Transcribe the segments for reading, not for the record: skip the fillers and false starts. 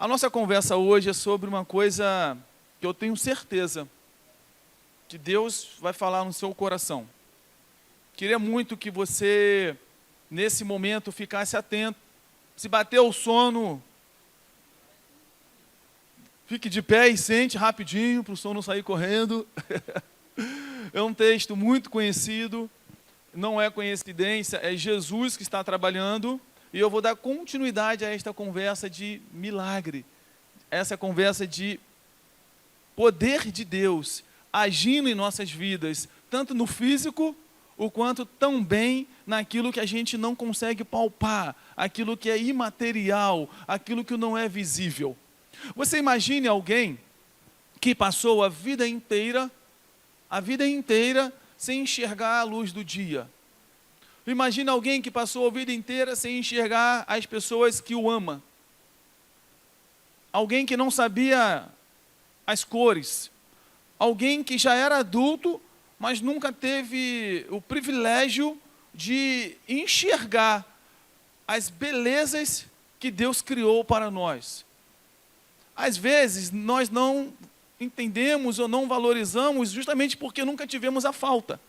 A nossa conversa hoje é sobre uma coisa que eu tenho certeza que Deus vai falar no seu coração. Queria muito que você, nesse momento, ficasse atento. Se bater o sono, fique de pé e sente rapidinho para o sono não sair correndo. É um texto muito conhecido, não é coincidência, é Jesus que está trabalhando. E eu vou dar continuidade a esta conversa de milagre, essa conversa de poder de Deus agindo em nossas vidas, tanto no físico, o quanto também naquilo que a gente não consegue palpar, aquilo que é imaterial, aquilo que não é visível. Você imagine alguém que passou a vida inteira sem enxergar a luz do dia. Imagina alguém que passou a vida inteira sem enxergar as pessoas que o amam. Alguém que não sabia as cores. Alguém que já era adulto, mas nunca teve o privilégio de enxergar as belezas que Deus criou para nós. Às vezes, nós não entendemos ou não valorizamos justamente porque nunca tivemos a falta.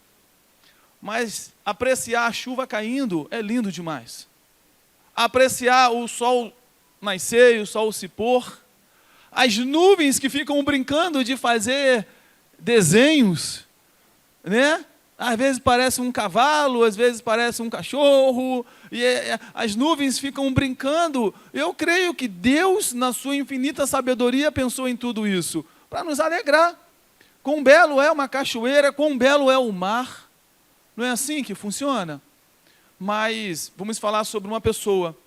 Mas apreciar a chuva caindo é lindo demais. Apreciar o sol nascer e o sol se pôr. As nuvens que ficam brincando de fazer desenhos, né? Às vezes parece um cavalo, às vezes parece um cachorro, e as nuvens ficam brincando. Eu creio que Deus, na sua infinita sabedoria, pensou em tudo isso, para nos alegrar. Quão belo é uma cachoeira, quão belo é o mar. Não é assim que funciona? Mas vamos falar sobre uma pessoa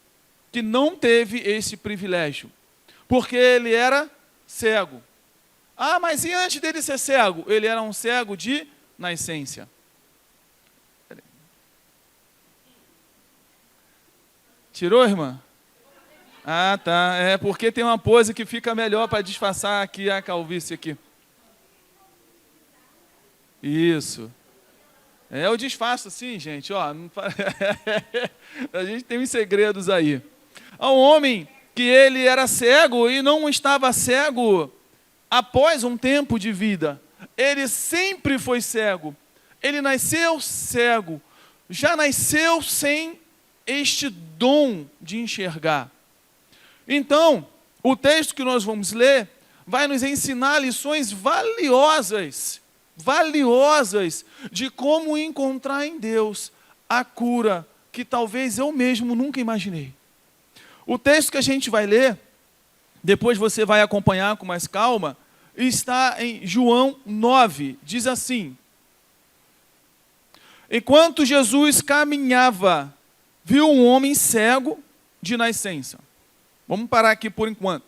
que não teve esse privilégio, porque ele era cego. Ah, mas e antes dele ser cego? Ele era um cego de nascença. Tirou, irmã? Ah, tá. É porque tem uma pose que fica melhor para disfarçar aqui a calvície aqui. Isso. Eu disfarço assim, gente, ó. A gente tem uns segredos aí. Há um homem que ele era cego e não estava cego após um tempo de vida. Ele sempre foi cego. Ele nasceu cego. Já nasceu sem este dom de enxergar. Então, o texto que nós vamos ler vai nos ensinar lições valiosas de como encontrar em Deus a cura que talvez eu mesmo nunca imaginei. O texto que a gente vai ler, depois você vai acompanhar com mais calma, está em João 9, diz assim: enquanto Jesus caminhava, viu um homem cego de nascença. Vamos parar aqui por enquanto.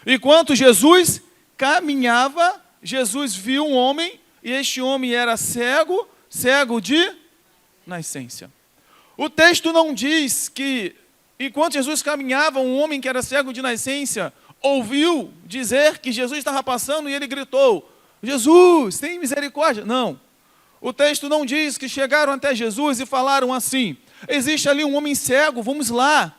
Enquanto Jesus caminhava, Jesus viu um homem, e este homem era cego de nascença. O texto não diz que, enquanto Jesus caminhava, um homem que era cego de nascença ouviu dizer que Jesus estava passando e ele gritou: Jesus, tem misericórdia. Não. O texto não diz que chegaram até Jesus e falaram assim: existe ali um homem cego, vamos lá.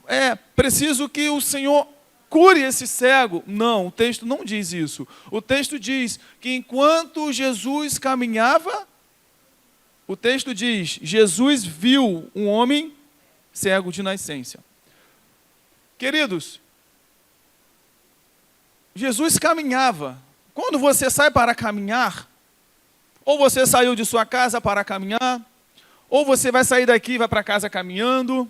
É preciso que o Senhor cure esse cego. Não, o texto não diz isso. O texto diz que enquanto Jesus caminhava, o texto diz, Jesus viu um homem cego de nascença. Queridos, Jesus caminhava. Quando você sai para caminhar, ou você saiu de sua casa para caminhar, ou você vai sair daqui e vai para casa caminhando,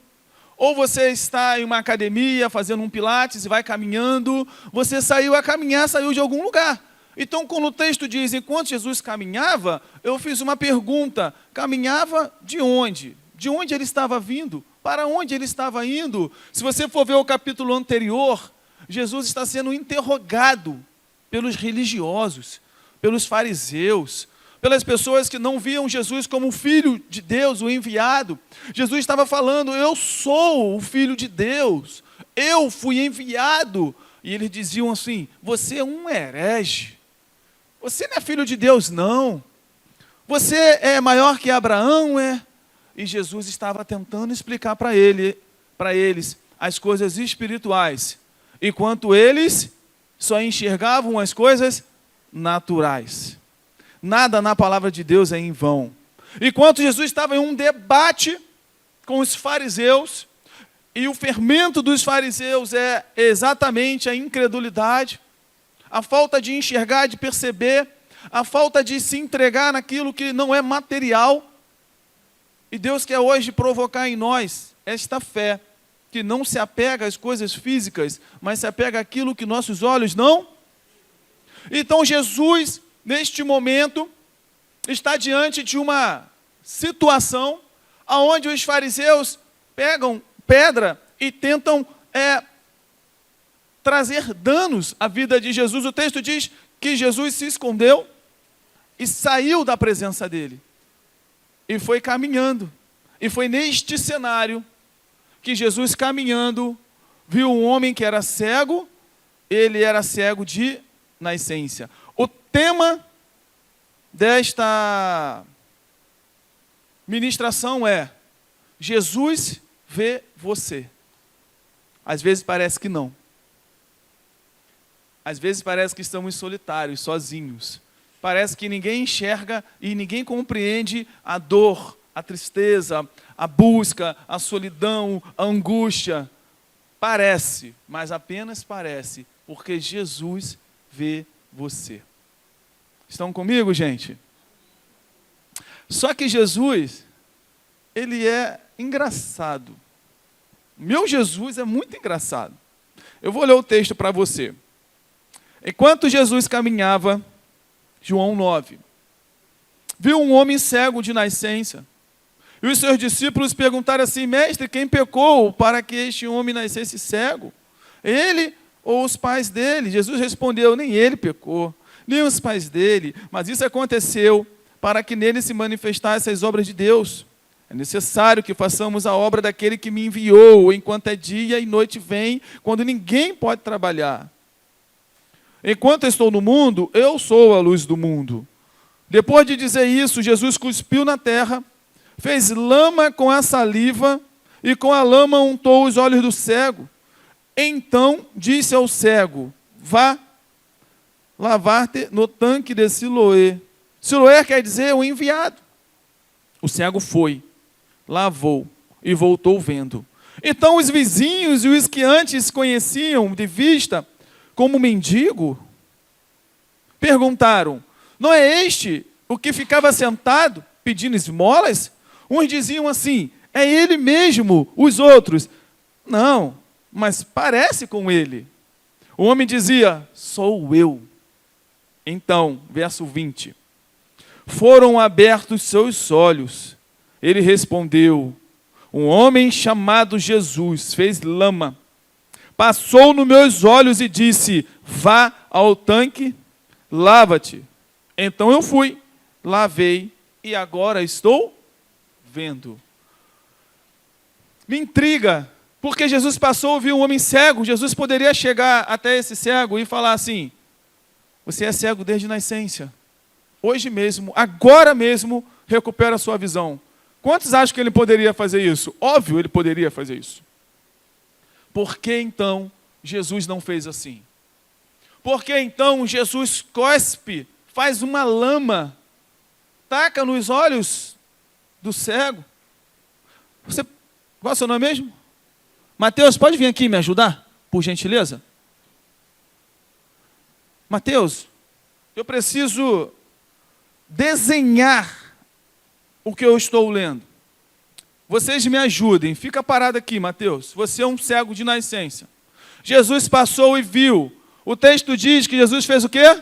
ou você está em uma academia fazendo um pilates e vai caminhando, você saiu a caminhar, saiu de algum lugar. Então, quando o texto diz, enquanto Jesus caminhava, eu fiz uma pergunta: caminhava de onde? De onde ele estava vindo? Para onde ele estava indo? Se você for ver o capítulo anterior, Jesus está sendo interrogado pelos religiosos, pelos fariseus, pelas pessoas que não viam Jesus como o Filho de Deus, o enviado. Jesus estava falando: eu sou o Filho de Deus, eu fui enviado. E eles diziam assim: você é um herege, você não é filho de Deus não, você é maior que Abraão, é? E Jesus estava tentando explicar para eles as coisas espirituais. enquanto eles só enxergavam as coisas naturais. Nada na palavra de Deus é em vão. Enquanto Jesus estava em um debate com os fariseus, e o fermento dos fariseus é exatamente a incredulidade, a falta de enxergar, de perceber, a falta de se entregar naquilo que não é material. E Deus quer hoje provocar em nós esta fé, que não se apega às coisas físicas, mas se apega àquilo que nossos olhos não. Então Jesus, neste momento, está diante de uma situação onde os fariseus pegam pedra e tentam trazer danos à vida de Jesus. O texto diz que Jesus se escondeu e saiu da presença dele. E foi caminhando. E foi neste cenário que Jesus, caminhando, viu um homem que era cego. Ele era cego de nascença. O tema desta ministração é: Jesus vê você. Às vezes parece que não. Às vezes parece que estamos solitários, sozinhos. Parece que ninguém enxerga e ninguém compreende a dor, a tristeza, a busca, a solidão, a angústia. Parece, mas apenas parece, porque Jesus vê você. Estão comigo, gente? Só que Jesus, ele é engraçado. Meu Jesus é muito engraçado. Eu vou ler o texto para você. Enquanto Jesus caminhava, João 9, viu um homem cego de nascença. E os seus discípulos perguntaram assim: mestre, quem pecou para que este homem nascesse cego? Ele ou os pais dele? Jesus respondeu: nem ele pecou, nem os pais dele, mas isso aconteceu para que nele se manifestassem as obras de Deus. É necessário que façamos a obra daquele que me enviou, enquanto é dia e noite vem, quando ninguém pode trabalhar. Enquanto estou no mundo, eu sou a luz do mundo. Depois de dizer isso, Jesus cuspiu na terra, fez lama com a saliva e com a lama untou os olhos do cego. Então disse ao cego: vá lavar-te no tanque de Siloé. Siloé quer dizer o enviado. O cego foi, lavou e voltou vendo. Então os vizinhos e os que antes conheciam de vista como mendigo perguntaram: não é este o que ficava sentado pedindo esmolas? Uns diziam assim: é ele mesmo. Os outros: não, mas parece com ele. O homem dizia: sou eu. Então, verso 20, foram abertos seus olhos. Ele respondeu: um homem chamado Jesus fez lama, passou nos meus olhos e disse: vá ao tanque, lava-te. Então eu fui, lavei e agora estou vendo. Me intriga, porque Jesus passou e viu um homem cego. Jesus poderia chegar até esse cego e falar assim: você é cego desde nascença. Hoje mesmo, agora mesmo, recupera a sua visão. Quantos acham que ele poderia fazer isso? Óbvio, ele poderia fazer isso. Por que então Jesus não fez assim? Por que então Jesus cospe, faz uma lama, taca nos olhos do cego? Qual é o seu nome mesmo? Mateus, pode vir aqui me ajudar, por gentileza? Mateus, eu preciso desenhar o que eu estou lendo. Vocês me ajudem. Fica parado aqui, Mateus. Você é um cego de nascença. Jesus passou e viu. O texto diz que Jesus fez o quê?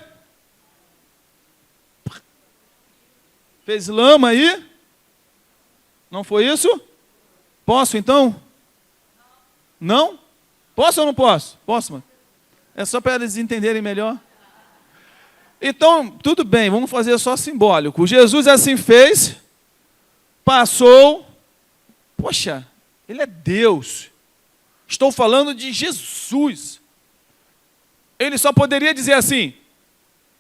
Fez lama aí? Não foi isso? Posso então? Não? Posso ou não posso? Posso, mano. É só para eles entenderem melhor. Então, tudo bem, vamos fazer só simbólico. Jesus assim fez, passou. Poxa, ele é Deus. Estou falando de Jesus. Ele só poderia dizer assim: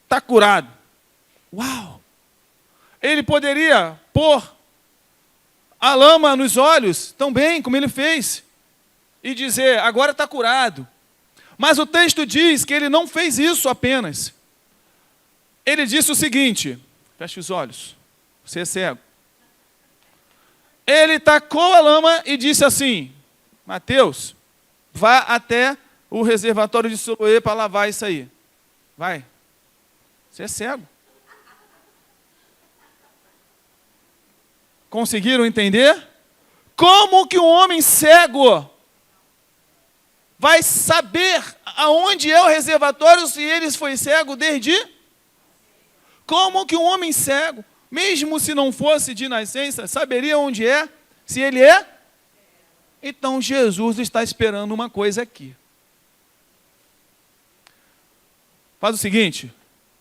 está curado. Uau! Ele poderia pôr a lama nos olhos, tão bem como ele fez, e dizer: agora está curado. Mas o texto diz que ele não fez isso apenas. Ele disse o seguinte, feche os olhos, você é cego. Ele tacou a lama e disse assim, Mateus, vá até o reservatório de Siloé para lavar isso aí. Vai. Você é cego. Conseguiram entender? Como que um homem cego vai saber aonde é o reservatório se ele foi cego desde? Como que um homem cego, mesmo se não fosse de nascença, saberia onde é, se ele é? Então Jesus está esperando uma coisa aqui. Faz o seguinte,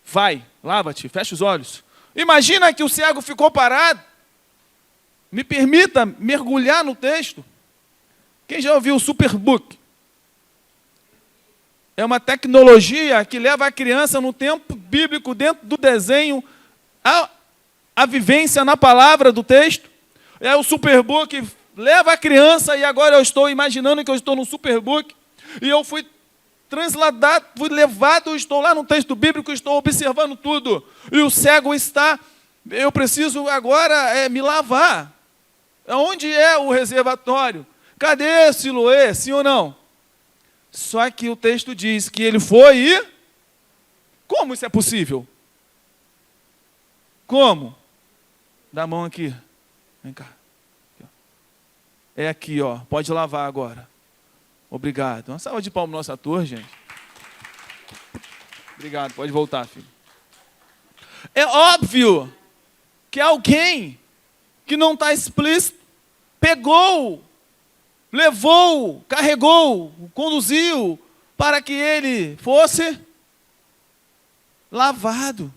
vai, lava-te, fecha os olhos. Imagina que o cego ficou parado. Me permita mergulhar no texto. Quem já ouviu o Superbook? É uma tecnologia que leva a criança no tempo bíblico, dentro do desenho, a vivência na palavra do texto. É o Superbook, leva a criança, e agora eu estou imaginando que eu estou no Superbook, e eu fui transladado, fui levado, estou lá no texto bíblico, estou observando tudo. E o cego está, eu preciso agora me lavar. Onde é o reservatório? Cadê Siloé? Sim ou não? Só que o texto diz que ele foi e... Como isso é possível? Como? Dá a mão aqui. Vem cá. É aqui, ó. Pode lavar agora. Obrigado. Uma salva de palmas no nosso ator, gente. Obrigado. Pode voltar, filho. É óbvio que alguém que não está explícito pegou, levou, carregou, conduziu para que ele fosse lavado.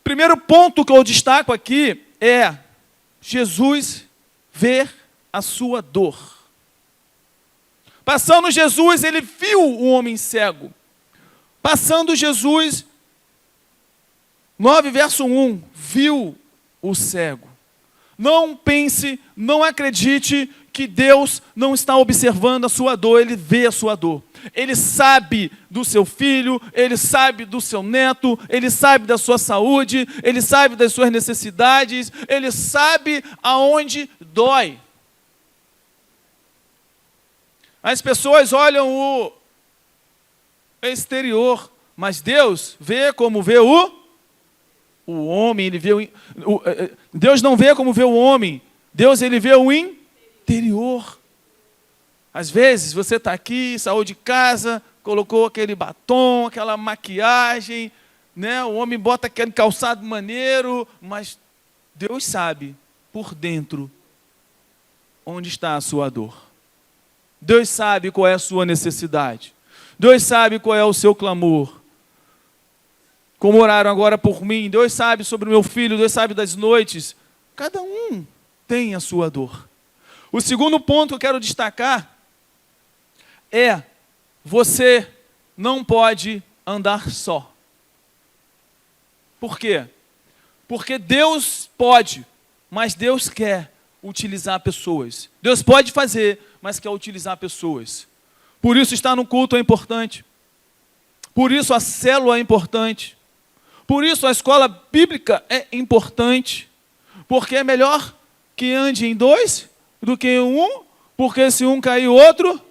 Primeiro ponto que eu destaco aqui é Jesus ver a sua dor. Passando Jesus, ele viu o homem cego. Passando Jesus, 9 verso 1, viu o cego. Não pense, não acredite que Deus não está observando a sua dor, Ele vê a sua dor. Ele sabe do seu filho, Ele sabe do seu neto, Ele sabe da sua saúde, Ele sabe das suas necessidades, Ele sabe aonde dói. As pessoas olham o exterior, mas Deus vê como vê o homem, ele vê Deus não vê como vê o homem, Deus ele vê o interior. Às vezes você está aqui, saiu de casa, colocou aquele batom, aquela maquiagem, né? O homem bota aquele calçado maneiro, mas Deus sabe por dentro onde está a sua dor. Deus sabe qual é a sua necessidade. Deus sabe qual é o seu clamor. Como oraram agora por mim, Deus sabe sobre o meu filho, Deus sabe das noites. Cada um tem a sua dor. O segundo ponto que eu quero destacar é: você não pode andar só. Por quê? Porque Deus pode, mas Deus quer utilizar pessoas. Deus pode fazer, mas quer utilizar pessoas. Por isso estar no culto é importante. Por isso a célula é importante. Por isso a escola bíblica é importante, porque é melhor que ande em dois do que em um, porque se um cair o outro...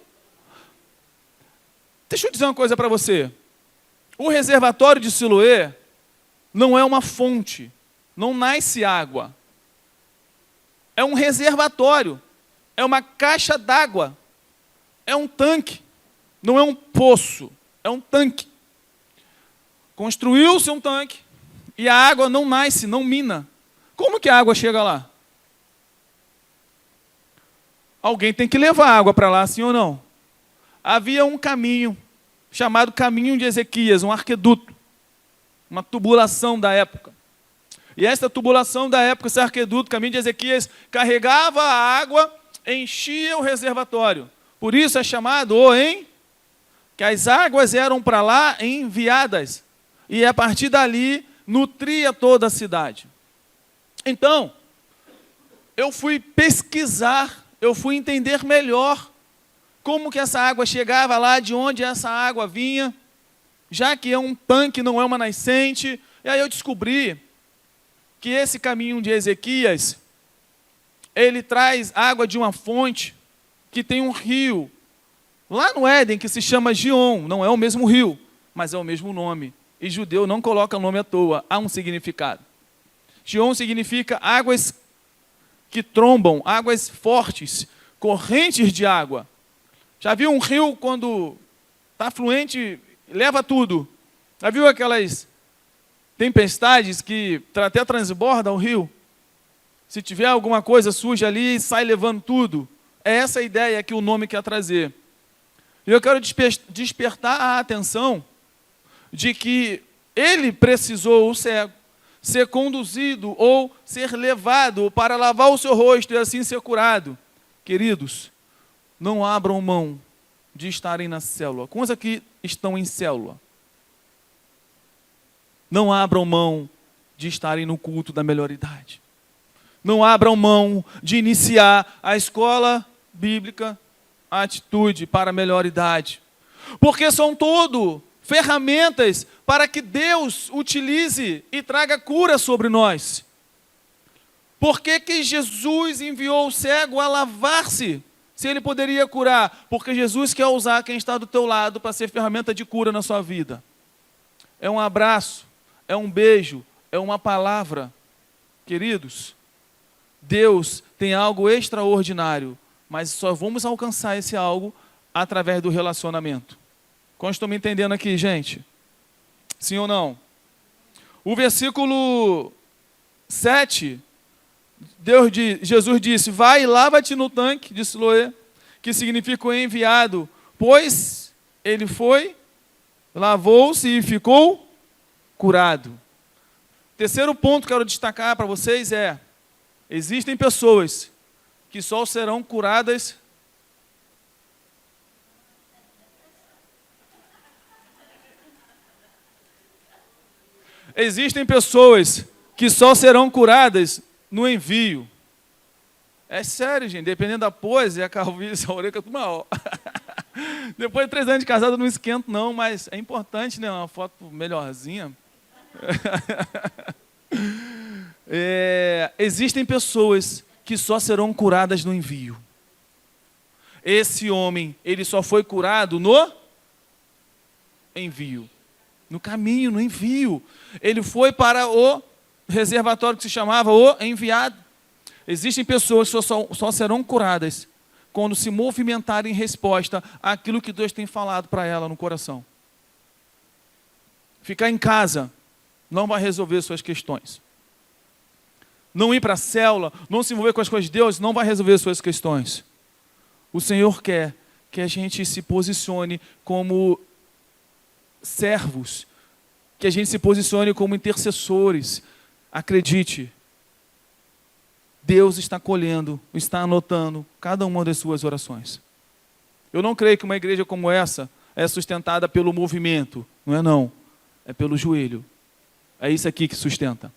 Deixa eu dizer uma coisa para você. O reservatório de Siloé não é uma fonte, não nasce água. É um reservatório, é uma caixa d'água, é um tanque, não é um poço, é um tanque. Construiu-se um tanque e a água não nasce, não mina. Como que a água chega lá? Alguém tem que levar a água para lá, sim ou não? Havia um caminho, chamado Caminho de Ezequias, um arqueduto, uma tubulação da época. E esta tubulação da época, esse arqueduto, Caminho de Ezequias, carregava a água, enchia o reservatório. Por isso é chamado que as águas eram para lá enviadas. E a partir dali, nutria toda a cidade. Então, eu fui pesquisar, eu fui entender melhor como que essa água chegava lá, de onde essa água vinha, já que é um tanque, não é uma nascente. E aí eu descobri que esse caminho de Ezequias, ele traz água de uma fonte que tem um rio lá no Éden que se chama Gion. Não é o mesmo rio, mas é o mesmo nome. E judeu não coloca nome à toa, há um significado. Gion significa águas que trombam, águas fortes, correntes de água. Já viu um rio quando está fluente, leva tudo? Já viu aquelas tempestades que até transbordam o rio? Se tiver alguma coisa suja ali, sai levando tudo. É essa a ideia que o nome quer trazer. E eu quero despertar a atenção de que ele precisou, o cego, ser conduzido ou ser levado para lavar o seu rosto e assim ser curado. Queridos, não abram mão de estarem na célula. Quantos aqui estão em célula? Não abram mão de estarem no culto da melhor idade. Não abram mão de iniciar a escola bíblica, a atitude para a melhor idade. Porque são tudo ferramentas para que Deus utilize e traga cura sobre nós. Por que Jesus enviou o cego a lavar-se, se ele poderia curar? Porque Jesus quer usar quem está do teu lado para ser ferramenta de cura na sua vida. É um abraço, é um beijo, é uma palavra. Queridos, Deus tem algo extraordinário, mas só vamos alcançar esse algo através do relacionamento. Como estão me entendendo aqui, gente? Sim ou não? O versículo 7, Jesus disse, vai e lava-te no tanque de Siloé, que significa o enviado, pois ele foi, lavou-se e ficou curado. Terceiro ponto que eu quero destacar para vocês é, existem pessoas que só serão curadas no envio. É sério, gente. Dependendo da pose, a calvície, a orelha, tudo mal. Depois de 3 anos de casado, não esquento, não, mas é importante, né? Uma foto melhorzinha. Existem pessoas que só serão curadas no envio. Esse homem, ele só foi curado no envio. No caminho, no envio. Ele foi para o reservatório que se chamava o enviado. Existem pessoas que só serão curadas quando se movimentarem em resposta àquilo que Deus tem falado para ela no coração. Ficar em casa não vai resolver suas questões. Não ir para a célula, não se envolver com as coisas de Deus, não vai resolver suas questões. O Senhor quer que a gente se posicione como servos, que a gente se posicione como intercessores. Acredite, Deus está colhendo, está anotando cada uma das suas orações. Eu não creio que uma igreja como essa é sustentada pelo movimento, não é não, é pelo joelho. É isso aqui que sustenta.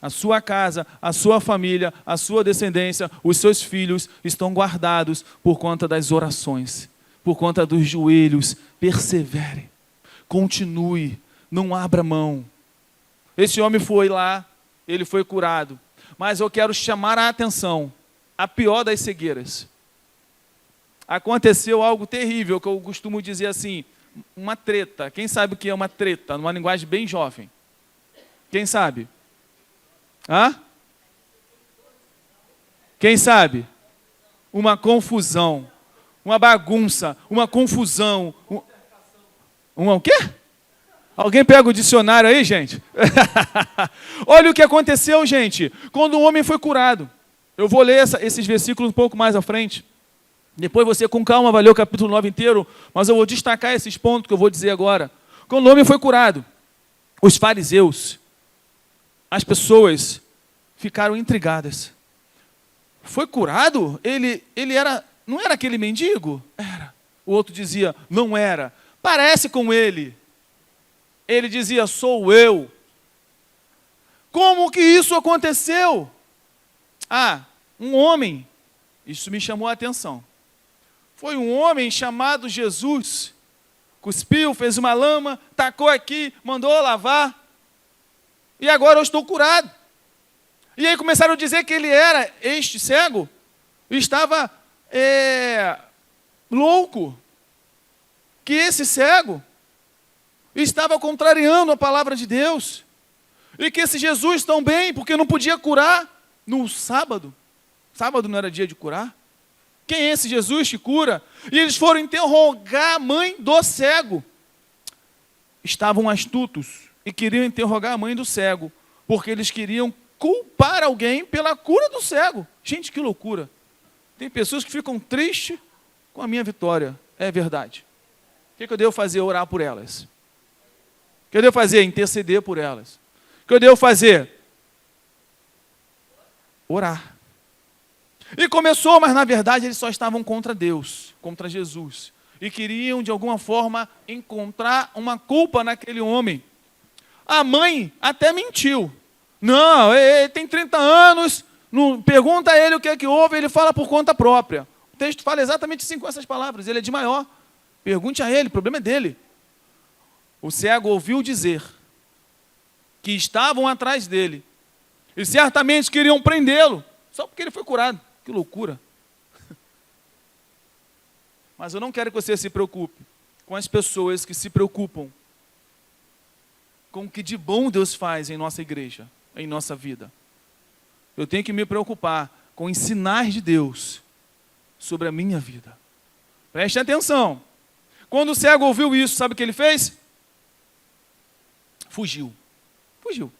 A sua casa, a sua família, a sua descendência, os seus filhos estão guardados por conta das orações, por conta dos joelhos. Persevere, continue, não abra mão. Esse homem foi lá, ele foi curado. Mas eu quero chamar a atenção, a pior das cegueiras. Aconteceu algo terrível, que eu costumo dizer assim, uma treta. Quem sabe o que é uma treta? Numa linguagem bem jovem. Quem sabe? Hã? Quem sabe? Uma confusão, uma bagunça, uma confusão. O quê? Alguém pega o dicionário aí, gente? Olha o que aconteceu, gente, quando o homem foi curado. Eu vou ler esses versículos um pouco mais à frente. Depois você com calma vai ler o capítulo 9 inteiro, mas eu vou destacar esses pontos que eu vou dizer agora. Quando o homem foi curado, os fariseus, as pessoas ficaram intrigadas. Foi curado? Ele não era aquele mendigo? Era. O outro dizia, não era. Parece com ele. Ele dizia, sou eu. Como que isso aconteceu? Um homem, isso me chamou a atenção, foi um homem chamado Jesus. Cuspiu, fez uma lama, tacou aqui, mandou lavar. E agora eu estou curado. E aí começaram a dizer que ele era, este cego, estava louco. Que esse cego estava contrariando a palavra de Deus. E que esse Jesus também, porque não podia curar no sábado. Sábado não era dia de curar. Quem é esse Jesus que cura? E eles foram interrogar a mãe do cego. Estavam astutos e queriam interrogar a mãe do cego, porque eles queriam culpar alguém pela cura do cego. Gente, que loucura. Tem pessoas que ficam tristes com a minha vitória. É verdade. O que eu devo fazer? Orar por elas. O que eu devo fazer? Interceder por elas. O que eu devo fazer? Orar. E começou, mas na verdade eles só estavam contra Deus, contra Jesus. E queriam, de alguma forma, encontrar uma culpa naquele homem. A mãe até mentiu. Não, ele tem 30 anos, não, pergunta a ele o que é que houve, ele fala por conta própria. O texto fala exatamente assim com essas palavras, ele é de maior. Pergunte a ele, o problema é dele. O cego ouviu dizer que estavam atrás dele e certamente queriam prendê-lo, só porque ele foi curado. Que loucura. Mas eu não quero que você se preocupe com as pessoas que se preocupam com o que de bom Deus faz em nossa igreja, em nossa vida. Eu tenho que me preocupar com os sinais de Deus sobre a minha vida. Preste atenção. Quando o cego ouviu isso, sabe o que ele fez? Fugiu. Fugiu.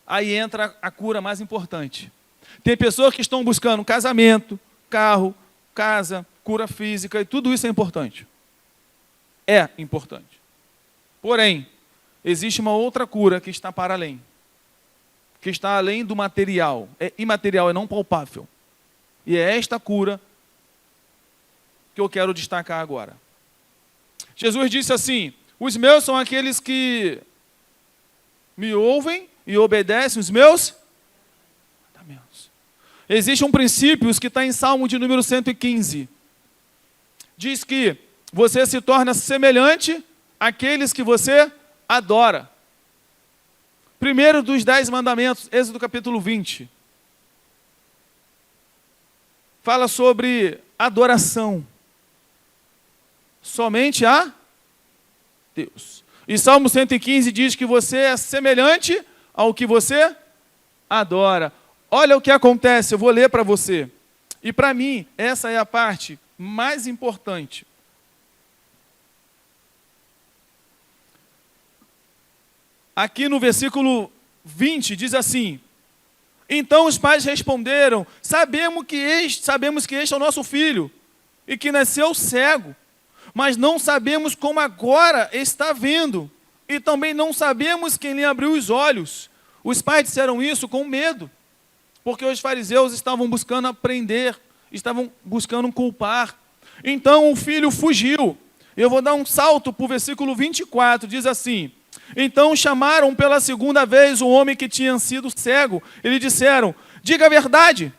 Aí entra a cura mais importante. Tem pessoas que estão buscando casamento, carro, casa, cura física, e tudo isso é importante. É importante. Porém, existe uma outra cura que está para além. Que está além do material. É imaterial, é não palpável. E é esta cura que eu quero destacar agora. Jesus disse assim: os meus são aqueles que me ouvem e obedecem os meus mandamentos. Existe um princípio que está em Salmo de número 115. Diz que você se torna semelhante àqueles que você adora. Primeiro dos 10 mandamentos, Êxodo capítulo 20. Fala sobre adoração. Somente a Deus. E Salmo 115 diz que você é semelhante ao que você adora. Olha o que acontece, eu vou ler para você. E para mim, essa é a parte mais importante. Aqui no versículo 20 diz assim: então os pais responderam: sabemos que este é o nosso filho, e que nasceu cego, mas não sabemos como agora está vendo, e também não sabemos quem lhe abriu os olhos. Os pais disseram isso com medo, porque os fariseus estavam buscando aprender, estavam buscando culpar. Então o filho fugiu. Eu vou dar um salto para o versículo 24, diz assim: então chamaram pela segunda vez o homem que tinha sido cego. Eles disseram: diga a verdade,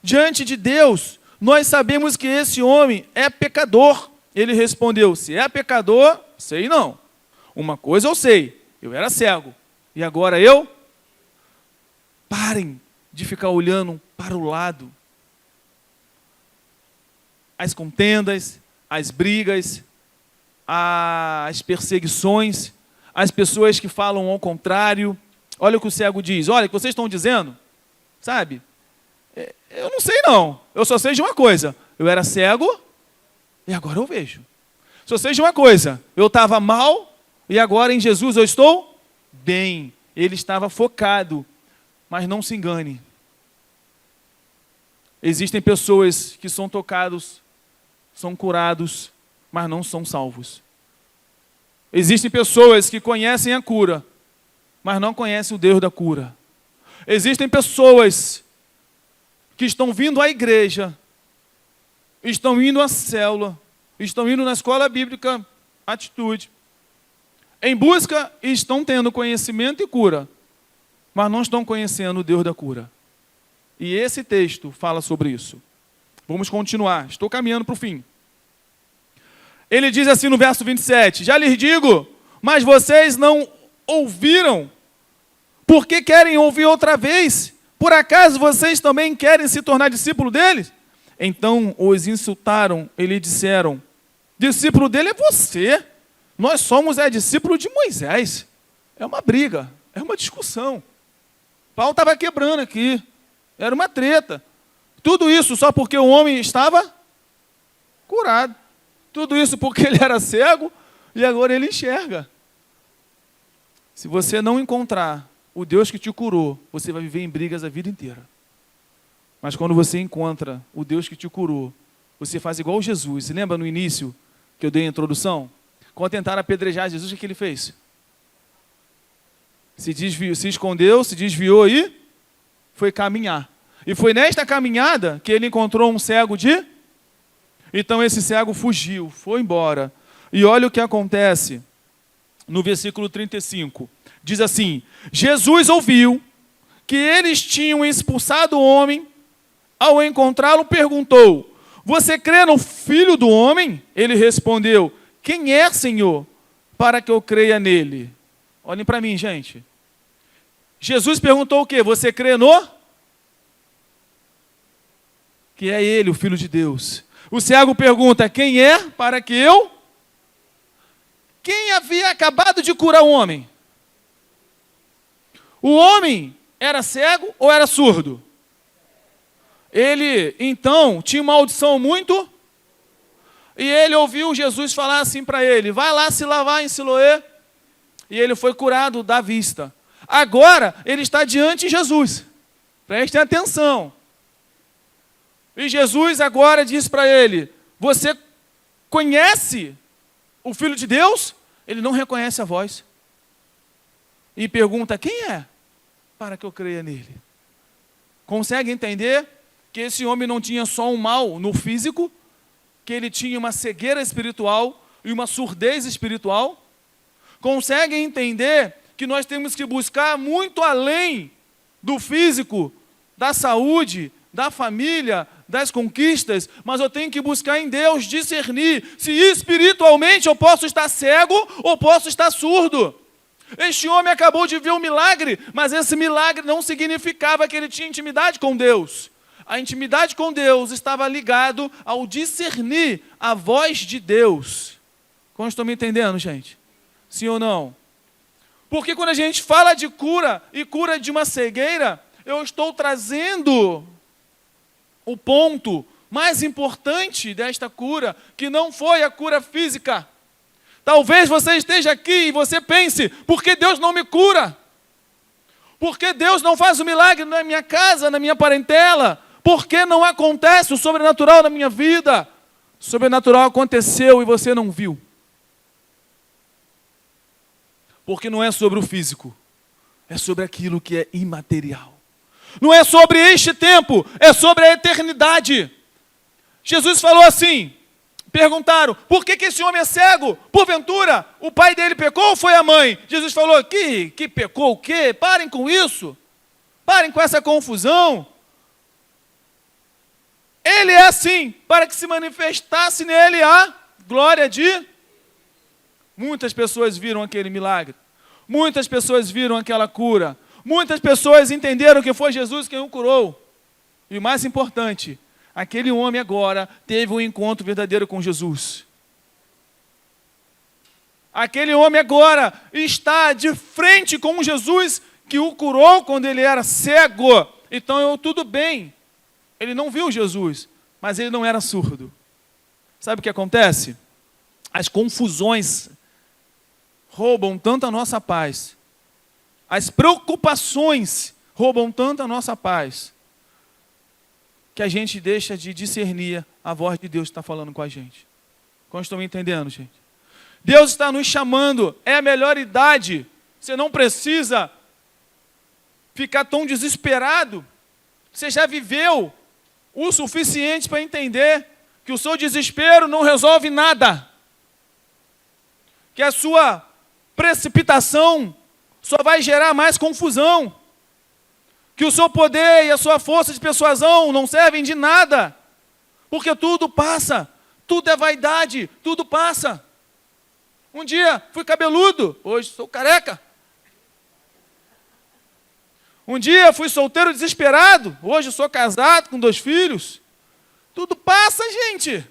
diante de Deus, nós sabemos que esse homem é pecador. Ele respondeu: se é pecador, sei não. Uma coisa eu sei, eu era cego, e agora eu... Parem de ficar olhando para o lado. As contendas, as brigas, as perseguições, as pessoas que falam ao contrário. Olha o que o cego diz: olha, o que vocês estão dizendo, sabe? Eu não sei não, eu só sei de uma coisa: eu era cego e agora eu vejo. Só sei de uma coisa: eu estava mal e agora em Jesus eu estou bem. Ele estava focado, mas não se engane. Existem pessoas que são tocados, são curados, mas não são salvos. Existem pessoas que conhecem a cura, mas não conhecem o Deus da cura. Existem pessoas que estão vindo à igreja, estão indo à célula, estão indo na escola bíblica Atitude, em busca e estão tendo conhecimento e cura, mas não estão conhecendo o Deus da cura. E esse texto fala sobre isso. Vamos continuar, estou caminhando para o fim. Ele diz assim no verso 27, já lhes digo, mas vocês não ouviram, por que querem ouvir outra vez? Por acaso vocês também querem se tornar discípulo deles? Então os insultaram e lhe disseram, discípulo dele é você, nós somos discípulo de Moisés. É uma briga, é uma discussão. Paulo estava quebrando aqui, era uma treta. Tudo isso só porque o homem estava curado. Tudo isso porque ele era cego e agora ele enxerga. Se você não encontrar o Deus que te curou, você vai viver em brigas a vida inteira. Mas quando você encontra o Deus que te curou, você faz igual Jesus. Você lembra no início que eu dei a introdução? Quando tentaram apedrejar Jesus, o que ele fez? Se desviou, se escondeu, se desviou e foi caminhar. E foi nesta caminhada que ele encontrou um cego de... Então esse cego fugiu, foi embora. E olha o que acontece no versículo 35. Diz assim, Jesus ouviu que eles tinham expulsado o homem. Ao encontrá-lo, perguntou, você crê no Filho do Homem? Ele respondeu, quem é, Senhor, para que eu creia nele? Olhem para mim, gente. Jesus perguntou o quê? Você crê no? Que é ele, o Filho de Deus. O cego pergunta, quem é para que eu? Quem havia acabado de curar o homem? O homem era cego ou era surdo? Ele, então, tinha uma audição muito... E ele ouviu Jesus falar assim para ele, vai lá se lavar em Siloé. E ele foi curado da vista. Agora, ele está diante de Jesus. Prestem atenção. E Jesus agora diz para ele, você conhece o Filho de Deus? Ele não reconhece a voz. E pergunta, quem é? Para que eu creia nele. Consegue entender que esse homem não tinha só um mal no físico, que ele tinha uma cegueira espiritual e uma surdez espiritual? Consegue entender que nós temos que buscar muito além do físico, da saúde, da família, das conquistas, mas eu tenho que buscar em Deus discernir se espiritualmente eu posso estar cego ou posso estar surdo. Este homem acabou de ver um milagre, mas esse milagre não significava que ele tinha intimidade com Deus. A intimidade com Deus estava ligado ao discernir a voz de Deus. Como estão me entendendo, gente? Sim ou não? Porque quando a gente fala de cura e cura de uma cegueira, eu estou trazendo o ponto mais importante desta cura, que não foi a cura física. Talvez você esteja aqui e você pense, por que Deus não me cura? Por que Deus não faz o milagre na minha casa, na minha parentela? Por que não acontece o sobrenatural na minha vida? O sobrenatural aconteceu e você não viu. Porque não é sobre o físico, é sobre aquilo que é imaterial. Não é sobre este tempo, é sobre a eternidade. Jesus falou assim, perguntaram, por que esse homem é cego? Porventura, o pai dele pecou ou foi a mãe? Jesus falou, que pecou o quê? Parem com isso. Parem com essa confusão. Ele é assim, para que se manifestasse nele a glória de... Muitas pessoas viram aquele milagre. Muitas pessoas viram aquela cura. Muitas pessoas entenderam que foi Jesus quem o curou. E o mais importante, aquele homem agora teve um encontro verdadeiro com Jesus. Aquele homem agora está de frente com Jesus que o curou quando ele era cego. Então, tudo bem. Ele não viu Jesus, mas ele não era surdo. Sabe o que acontece? As confusões roubam tanto a nossa paz. As preocupações roubam tanto a nossa paz, que a gente deixa de discernir a voz de Deus que está falando com a gente. Como estão me entendendo, gente? Deus está nos chamando, é a melhor idade. Você não precisa ficar tão desesperado. Você já viveu o suficiente para entender que o seu desespero não resolve nada. Que a sua precipitação só vai gerar mais confusão. Que o seu poder e a sua força de persuasão não servem de nada. Porque tudo passa, Tudo é vaidade, tudo passa. Um dia fui cabeludo, hoje sou careca. Um dia fui solteiro desesperado, hoje sou casado com 2 filhos. Tudo passa, gente.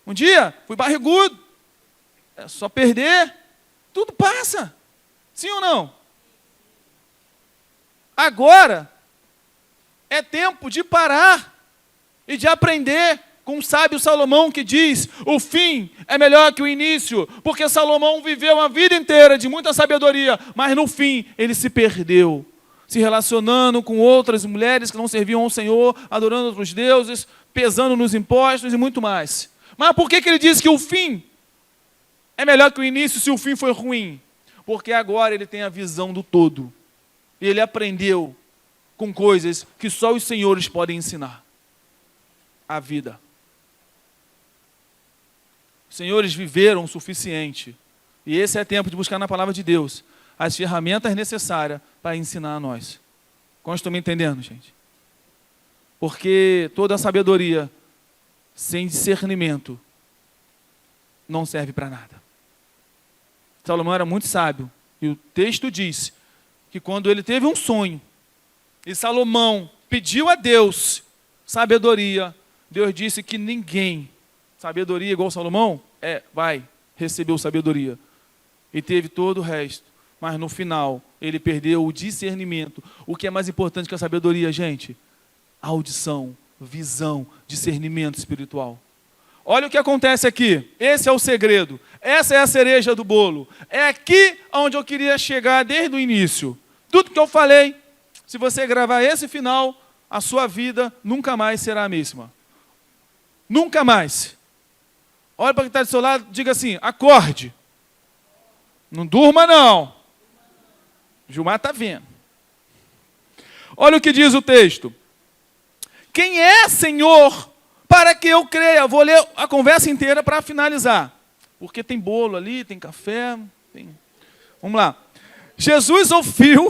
Um dia fui barrigudo, é só perder. Tudo passa. Sim ou não? Agora é tempo de parar e de aprender com o sábio Salomão, que diz: o fim é melhor que o início, porque Salomão viveu uma vida inteira de muita sabedoria, mas no fim ele se perdeu, se relacionando com outras mulheres que não serviam ao Senhor, adorando outros deuses, pesando nos impostos e muito mais. Mas por que ele diz que o fim é melhor que o início se o fim foi ruim? Porque agora ele tem a visão do todo. Ele aprendeu com coisas que só os senhores podem ensinar. A vida. Os senhores viveram o suficiente. E esse é tempo de buscar na palavra de Deus as ferramentas necessárias para ensinar a nós. Como estão me entendendo, gente? Porque toda a sabedoria sem discernimento não serve para nada. Salomão era muito sábio. E o texto diz que quando ele teve um sonho, e Salomão pediu a Deus sabedoria, Deus disse que ninguém, sabedoria igual Salomão, recebeu sabedoria. E teve todo o resto. Mas no final, ele perdeu o discernimento. O que é mais importante que a sabedoria, gente? Audição, visão, discernimento espiritual. Olha o que acontece aqui. Esse é o segredo. Essa é a cereja do bolo. É aqui onde eu queria chegar desde o início. Tudo que eu falei, se você gravar esse final, a sua vida nunca mais será a mesma. Nunca mais. Olha para quem está do seu lado, diga assim: acorde. Não durma não. Gilmar está vendo. Olha o que diz o texto. Quem é Senhor para que eu creia? Vou ler a conversa inteira para finalizar. Porque tem bolo ali, tem café. Vamos lá. Jesus ouviu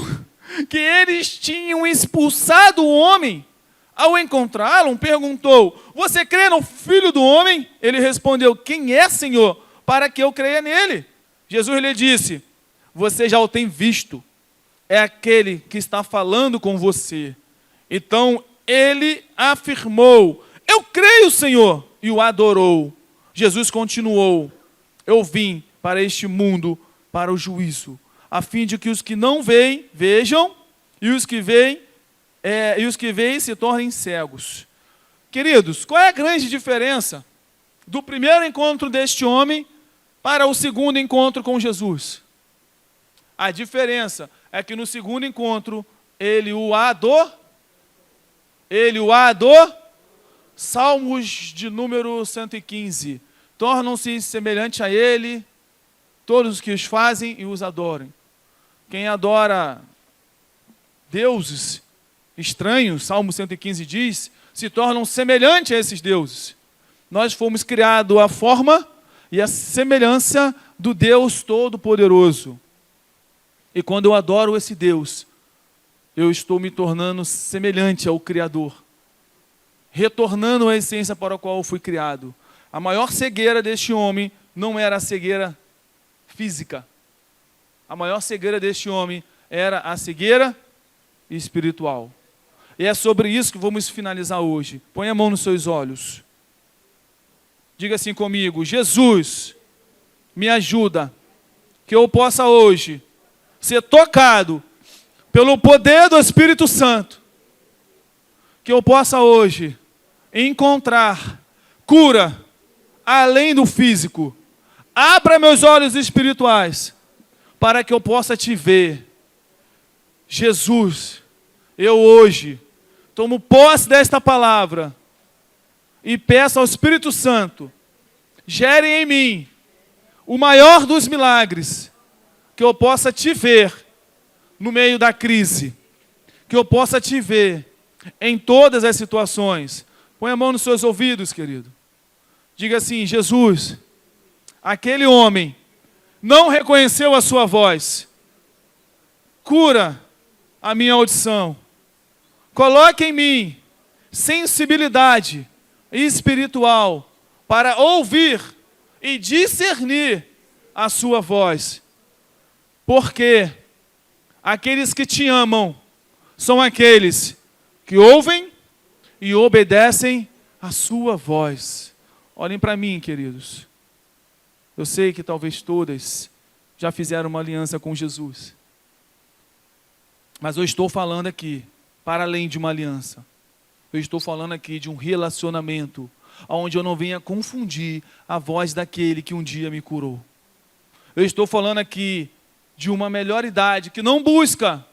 que eles tinham expulsado o homem. Ao encontrá-lo, perguntou: você crê no Filho do Homem? Ele respondeu: quem é, Senhor, para que eu creia nele? Jesus lhe disse: você já o tem visto. É aquele que está falando com você. Então ele afirmou: eu creio, Senhor, e o adorou. Jesus continuou: eu vim para este mundo para o juízo, a fim de que os que não veem, vejam, e os que veem se tornem cegos. Queridos, qual é a grande diferença do primeiro encontro deste homem para o segundo encontro com Jesus? A diferença é que no segundo encontro, ele o adorou. Salmos de número 115. Tornam-se semelhantes a ele todos os que os fazem e os adorem. Quem adora deuses estranhos, Salmo 115 diz, se tornam semelhantes a esses deuses. Nós fomos criados à forma e à semelhança do Deus Todo-Poderoso. E quando eu adoro esse Deus, eu estou me tornando semelhante ao Criador, retornando à essência para a qual eu fui criado. A maior cegueira deste homem não era a cegueira física. A maior cegueira deste homem era a cegueira espiritual. E é sobre isso que vamos finalizar hoje. Põe a mão nos seus olhos. Diga assim comigo: Jesus, me ajuda, que eu possa hoje ser tocado pelo poder do Espírito Santo. Que eu possa hoje encontrar cura além do físico. Abra meus olhos espirituais para que eu possa te ver. Jesus, eu hoje tomo posse desta palavra e peço ao Espírito Santo, gere em mim o maior dos milagres, que eu possa te ver no meio da crise, que eu possa te ver em todas as situações. Põe a mão nos seus ouvidos, querido. Diga assim: Jesus, aquele homem não reconheceu a sua voz. Cura a minha audição. Coloque em mim sensibilidade espiritual para ouvir e discernir a sua voz. Porque aqueles que te amam são aqueles que ouvem e obedecem a sua voz. Olhem para mim, queridos. Eu sei que talvez todas já fizeram uma aliança com Jesus. Mas eu estou falando aqui, para além de uma aliança. Eu estou falando aqui de um relacionamento, onde eu não venha confundir a voz daquele que um dia me curou. Eu estou falando aqui de uma melhor idade, que não busca,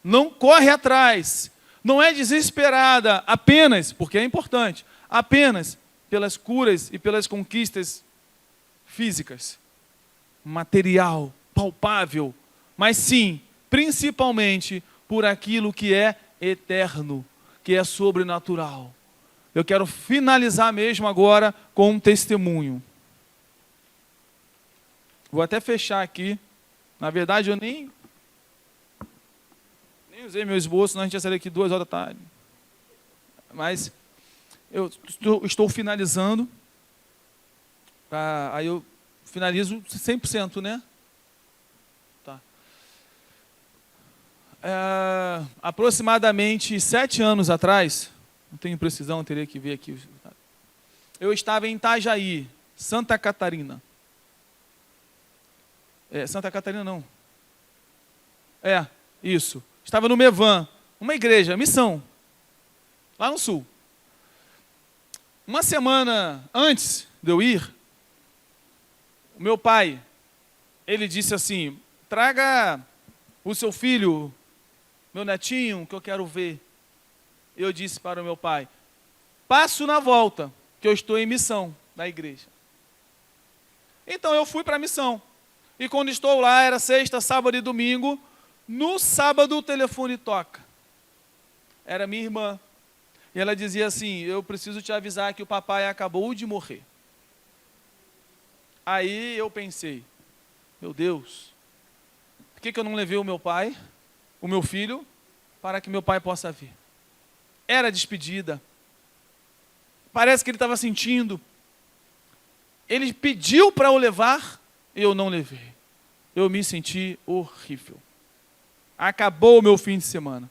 não corre atrás, não é desesperada apenas, porque é importante, apenas pelas curas e pelas conquistas físicas, material, palpável, mas sim, principalmente por aquilo que é eterno, que é sobrenatural. Eu quero finalizar mesmo agora com um testemunho. Vou até fechar aqui. Na verdade, eu nem usei meu esboço, senão a gente ia sair daqui 2 horas da tarde. Mas eu estou finalizando. Aí eu finalizo 100%, né? Tá. Aproximadamente 7 anos atrás, não tenho precisão, teria que ver aqui. Eu estava em Itajaí, Santa Catarina. Santa Catarina não. Isso. Estava no Mevan, uma igreja, missão, lá no sul. Uma semana antes de eu ir, o meu pai, ele disse assim, traga o seu filho, meu netinho, que eu quero ver. Eu disse para o meu pai, passo na volta, que eu estou em missão na igreja. Então eu fui para a missão. E quando estou lá, era sexta, sábado e domingo. No sábado o telefone toca. Era minha irmã. E ela dizia assim, eu preciso te avisar que o papai acabou de morrer. Aí eu pensei, meu Deus, por que eu não levei o meu pai, o meu filho, para que meu pai possa vir? Era despedida. Parece que ele estava sentindo. Ele pediu para eu levar, eu não levei. Eu me senti horrível. Acabou o meu fim de semana.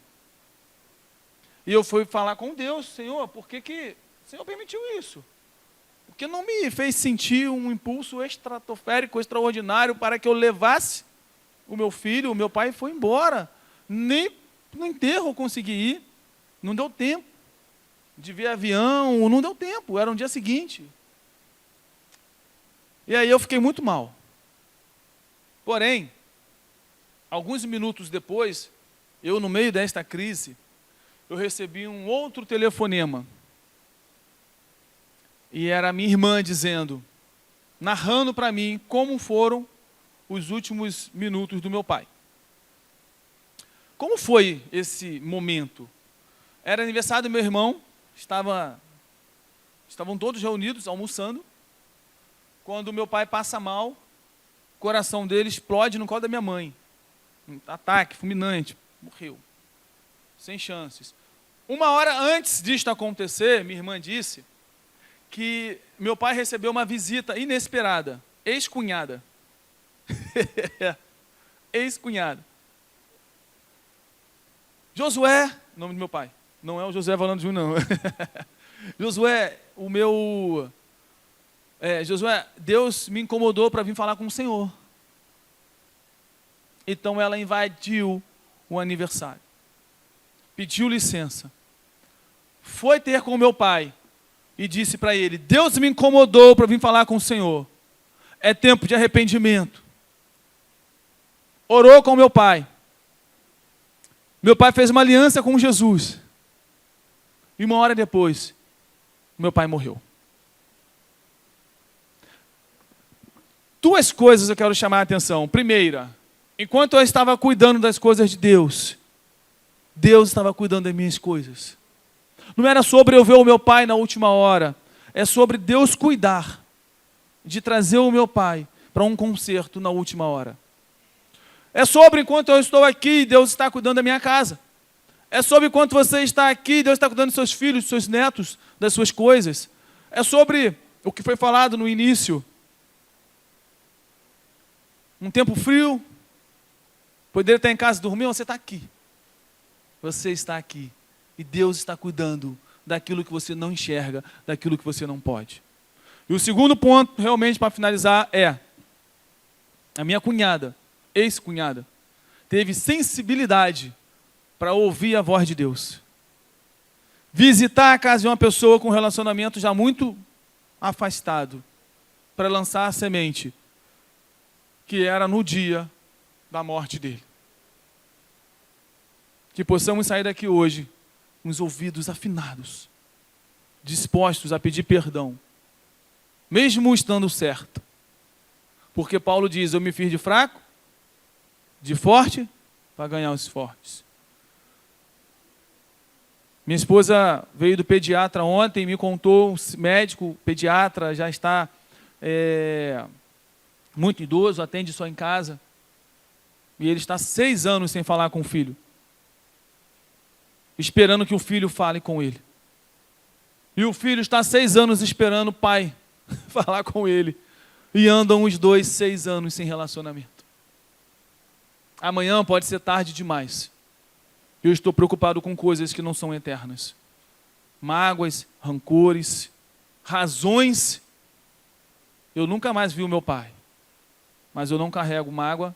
E eu fui falar com Deus, Senhor, por que o Senhor permitiu isso? Porque não me fez sentir um impulso estratosférico, extraordinário, para que eu levasse o meu filho. O meu pai foi embora. Nem no enterro eu consegui ir. Não deu tempo de ver avião, não deu tempo, era no dia seguinte. E aí eu fiquei muito mal. Porém, alguns minutos depois, eu no meio desta crise, eu recebi um outro telefonema. E era a minha irmã dizendo, narrando para mim como foram os últimos minutos do meu pai. Como foi esse momento? Era aniversário do meu irmão, estavam todos reunidos, almoçando, quando meu pai passa mal, o coração dele explode no colo da minha mãe. Um ataque fulminante, morreu. Sem chances. 1 hora antes disto acontecer, minha irmã disse que meu pai recebeu uma visita inesperada, ex-cunhada. Ex-cunhada. Josué, nome do meu pai. Não é o José falando de mim, não. Josué, Josué, Deus me incomodou para vir falar com o Senhor. Então ela invadiu o aniversário. Pediu licença. Foi ter com o meu pai e disse para ele, Deus me incomodou para vir falar com o Senhor. É tempo de arrependimento. Orou com o meu pai. Meu pai fez uma aliança com Jesus. E 1 hora depois, meu pai morreu. 2 coisas eu quero chamar a atenção. Primeira, enquanto eu estava cuidando das coisas de Deus, Deus estava cuidando das minhas coisas. Não era sobre eu ver o meu pai na última hora. É sobre Deus cuidar de trazer o meu pai para um concerto na última hora. É sobre enquanto eu estou aqui, Deus está cuidando da minha casa. É sobre enquanto você está aqui, Deus está cuidando dos seus filhos, dos seus netos, das suas coisas. É sobre o que foi falado no início. Um tempo frio, poderia estar em casa dormindo, você está aqui. Você está aqui. E Deus está cuidando daquilo que você não enxerga, daquilo que você não pode. E o segundo ponto, realmente, para finalizar, é a minha cunhada, ex-cunhada, teve sensibilidade para ouvir a voz de Deus. Visitar a casa de uma pessoa com um relacionamento já muito afastado, para lançar a semente, que era no dia da morte dele. Que possamos sair daqui hoje com os ouvidos afinados, dispostos a pedir perdão, mesmo estando certo. Porque Paulo diz, eu me fiz de fraco, de forte, para ganhar os fortes. Minha esposa veio do pediatra ontem e me contou, um médico, pediatra, já está muito idoso, atende só em casa. E ele está 6 anos sem falar com o filho. Esperando que o filho fale com ele. E o filho está 6 anos esperando o pai falar com ele. E andam os dois 6 anos sem relacionamento. Amanhã pode ser tarde demais. Eu estou preocupado com coisas que não são eternas. Mágoas, rancores, razões. Eu nunca mais vi o meu pai. Mas eu não carrego mágoa,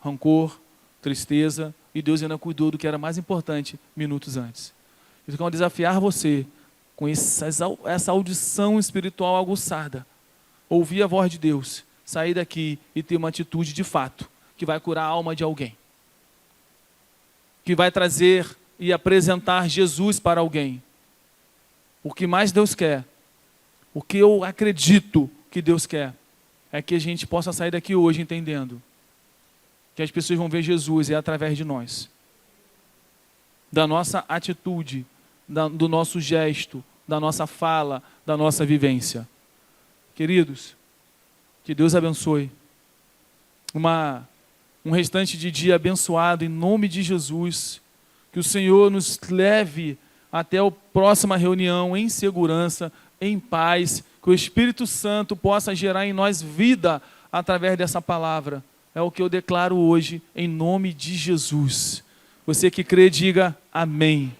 rancor, tristeza. E Deus ainda cuidou do que era mais importante minutos antes. Eu quero desafiar você com essa audição espiritual aguçada. Ouvir a voz de Deus. Sair daqui e ter uma atitude de fato. Que vai curar a alma de alguém. Que vai trazer e apresentar Jesus para alguém. O que mais Deus quer, o que eu acredito que Deus quer, é que a gente possa sair daqui hoje entendendo que as pessoas vão ver Jesus e é através de nós. Da nossa atitude, do nosso gesto, da nossa fala, da nossa vivência. Queridos, que Deus abençoe. Um restante de dia abençoado em nome de Jesus. Que o Senhor nos leve até a próxima reunião em segurança, em paz. Que o Espírito Santo possa gerar em nós vida através dessa palavra. É o que eu declaro hoje em nome de Jesus. Você que crê, diga amém.